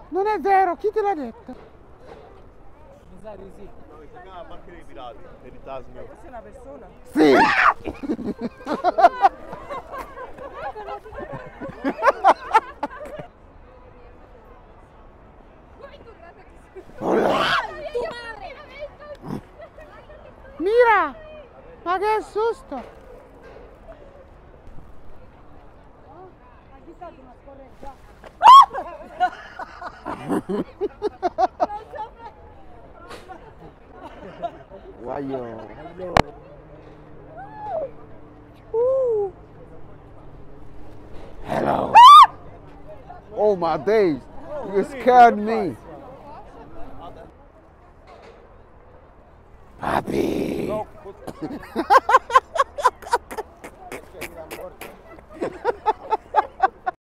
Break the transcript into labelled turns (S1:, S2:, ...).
S1: Non è vero, chi te l'ha detto?
S2: Mi sa di sì.
S3: No, mi sa che è la banca dei pirati, per il Tasmio.
S2: Questa è una persona?
S1: Sì! Mira! Ma che susto! Guaio! Hello! Oh my days! You scared me! Papi!